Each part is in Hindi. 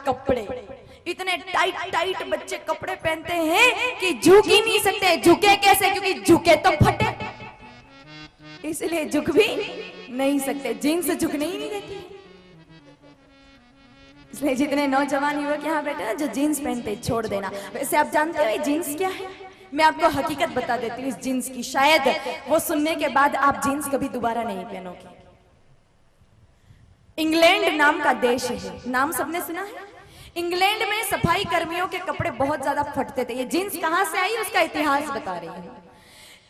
कपड़े, इतने टाइट टाइट बच्चे कपड़े पहनते हैं कि झुक ही नहीं सकते। झुके कैसे? क्योंकि झुके तो फटे, इसलिए झुक भी नहीं सकते। जीन्स झुकने ही नहीं देती, इसलिए जितने नौजवान युवक यहाँ बैठे ना जो जीन्स पहनते छोड़ देना। वैसे आप जानते हो ये जीन्स क्या है? मैं आपको हकीकत बता देती हूँ इस जीन्स की, शायद वो सुनने के बाद आप जीन्स कभी दोबारा नहीं पहनोगे। इंग्लैंड नाम का देश है, नाम सबने सुना है? इंग्लैंड में सफाई कर्मियों के कपड़े बहुत ज्यादा फटते थे। ये जीन्स कहां से आई उसका इतिहास बता रही हूँ।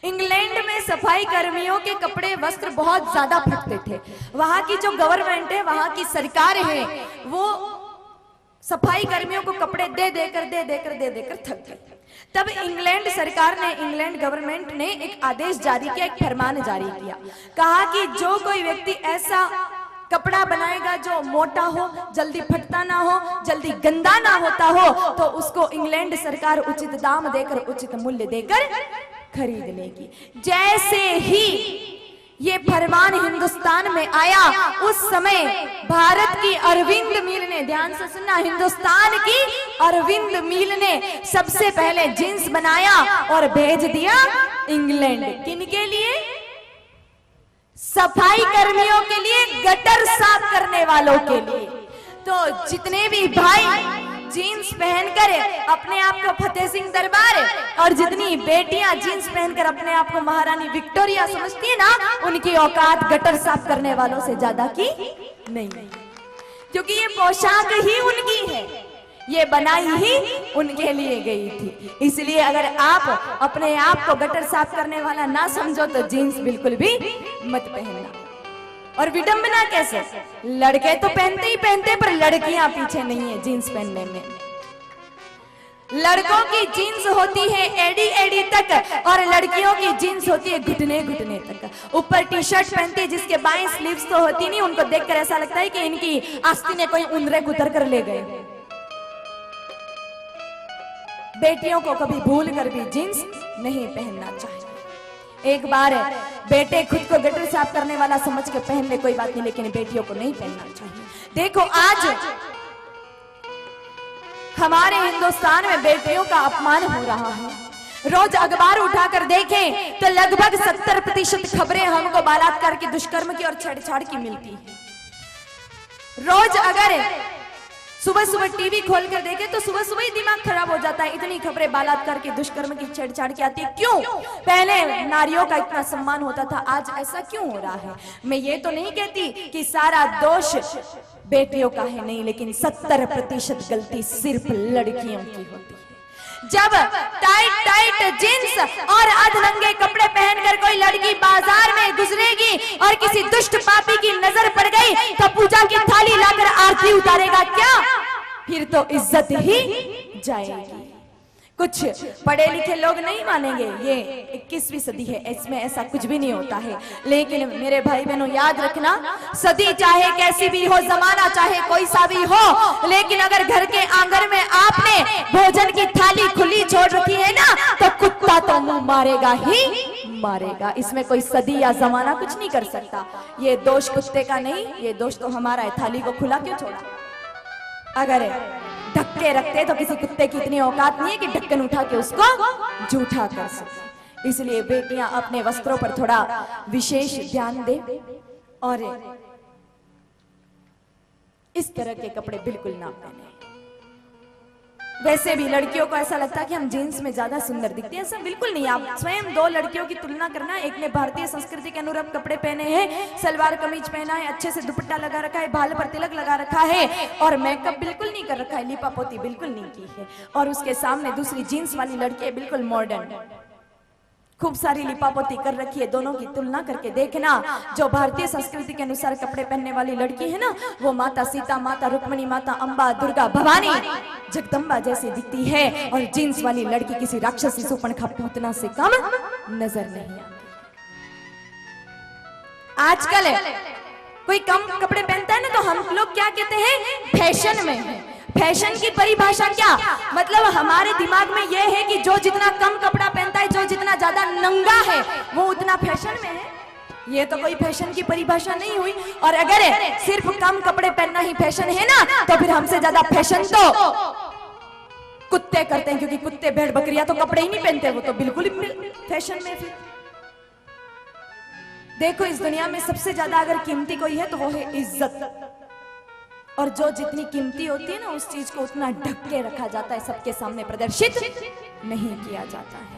इंग्लैंड में सफाई कर्मियों के कपड़े वस्त्र बहुत ज्यादा फटते थे। वहां की जो गवर्नमेंट है, वहां की सरकार है, वो सफाई कर्मियों को कपड़े दे देकर थक गई। तब इंग्लैंड सरकार ने, इंग्लैंड गवर्नमेंट ने एक आदेश जारी किया, एक फरमान जारी किया। कहा कि जो कोई व्यक्ति ऐसा कपड़ा बनाएगा जो मोटा हो, जल्दी फटता ना हो, जल्दी गंदा ना होता हो, तो उसको इंग्लैंड सरकार उचित दाम देकर, उचित मूल्य देकर खरीद लेगी। जैसे ही ये फरमान हिंदुस्तान में आया, उस समय भारत की अरविंद मिल ने, ध्यान से सुनना, हिंदुस्तान की अरविंद मिल ने सबसे पहले जींस बनाया और भेज दिया इंग्लैंड। किनके लिए? सफाई कर्मियों के लिए, गटर साफ करने वालों के लिए। तो जितने भी भाई जीन्स पहनकर अपने आप को फतेह सिंह दरबार, और जितनी बेटियां जीन्स पहनकर अपने आप को महारानी विक्टोरिया समझती है ना, उनकी औकात गटर साफ करने वालों से ज्यादा की नहीं, क्योंकि ये पोशाक ही उनकी है, ये बनाई ही उनके लिए गई थी। इसलिए अगर आप अपने आप को गटर साफ करने वाला ना समझो तो जीन्स बिल्कुल भी मत पहनना। और विडंबना कैसे? लड़के तो पहनते ही पहनते, पर लड़कियां पीछे नहीं है जीन्स पहनने में। लड़कों की जीन्स होती है एड़ी एड़ी तक, और लड़कियों की जीन्स होती है घुटने घुटने तक। ऊपर टी शर्ट पहनती है जिसके बाएं स्लीव्स तो होती नहीं, उनको देखकर ऐसा लगता है कि इनकी आस्तीन ने कोई उंदरे कुतर कर ले गए। बेटियों को कभी भूल कर भी जीन्स नहीं पहनना चाहिए। एक बार बेटे खुद को गटर साफ करने वाला समझ के पहन ले, कोई बात नहीं, लेकिन बेटियों को नहीं पहनना चाहिए। देखो आज हमारे हिंदुस्तान में बेटियों का अपमान हो रहा है। रोज अखबार उठाकर देखें तो लगभग 70% खबरें हमको बलात्कार की, दुष्कर्म की और छेड़छाड़ की मिलती है। रोज अगर सुबह सुबह टीवी खोलकर देखे तो सुबह सुबह ही दिमाग खराब हो जाता है। इतनी खबरें बलात्कार की, दुष्कर्म की, छेड़छाड़ की आती है। क्यों? पहले नारियों का इतना सम्मान होता था, आज ऐसा क्यों हो रहा है? मैं ये तो नहीं कहती कि सारा दोष बेटियों का है, नहीं, लेकिन 70% गलती सिर्फ लड़कियों की होती है। जब टाइट टाइट जींस और अधनंगे कपड़े पहनकर कोई लड़की बाजार में गुजरेगी और किसी दुष्ट पापी की नजर पड़ गई तो पूजा की थाली लाकर आरती उतारेगा क्या? फिर तो इज्जत ही जाएगी। कुछ पढ़े लिखे लोग नहीं मानेंगे, ये 21वीं सदी है, इसमें ऐसा कुछ भी नहीं होता है। लेकिन मेरे भाई बहनों याद रखना, सदी चाहे कैसी भी हो, जमाना चाहे कोई सा भी हो, लेकिन अगर घर के आंगन में आपने भोजन की थाली खुली छोड़ रखी है ना, तो कुत्ता तो मुंह मारेगा ही मारेगा। इसमें कोई सदी या जमाना कुछ नहीं कर सकता। ये दोष कुत्ते का नहीं, ये दोष तो हमारा है। थाली को खुला क्यों छोड़ा? अगर ढक्के रखते तो किसी कुत्ते की इतनी औकात नहीं है कि ढक्कन उठा के उसको जूठा कर सके। इसलिए बेटियां अपने वस्त्रों पर थोड़ा विशेष ध्यान दें और इस तरह के कपड़े बिल्कुल ना पहने। वैसे भी लड़कियों को ऐसा लगता है कि हम जीन्स में ज्यादा सुंदर दिखते हैं, ऐसा बिल्कुल नहीं। आप स्वयं दो लड़कियों की तुलना करना, एक ने भारतीय संस्कृति के अनुरूप कपड़े पहने हैं, सलवार कमीज पहना है, अच्छे से दुपट्टा लगा रखा है, बाल पर तिलक लगा रखा है और मेकअप बिल्कुल नहीं कर रखा है, लिपापोती बिल्कुल नहीं की है, और उसके सामने दूसरी जीन्स वाली लड़की है बिल्कुल मॉडर्न, खूब सारी लिपापोती कर रखी है। दोनों की तुलना करके देखना, जो भारतीय संस्कृति के अनुसार कपड़े पहनने वाली लड़की है ना, वो माता सीता, माता रुक्मणी, माता अंबा, दुर्गा, भवानी, जगदम्बा जैसी दिखती है, और जींस वाली लड़की किसी राक्षसी शूर्पणखा पूतना से कम नजर नहीं आती। आजकल कोई कम कपड़े पहनता है ना, तो हम लोग क्या कहते हैं? फैशन में है। फैशन की परिभाषा क्या? मतलब हमारे दिमाग में यह है कि जो जितना कम कपड़ा पहनता है, जो जितना ज्यादा नंगा है, वो उतना फैशन में है। ये तो कोई फैशन की परिभाषा नहीं हुई। और अगर सिर्फ कम कपड़े पहनना ही फैशन है ना, तो फिर हमसे ज्यादा फैशन तो कुत्ते करते हैं, क्योंकि कुत्ते भेड़ बकरियां तो कपड़े ही नहीं पहनते, वो तो बिल्कुल ही फैशन में। फिर देखो, इस दुनिया में सबसे ज्यादा अगर कीमती कोई है तो वो है इज्जत। और जो जितनी कीमती होती है ना, उस चीज को उतना ढक के रखा जाता है, सबके सामने प्रदर्शित नहीं किया जाता है।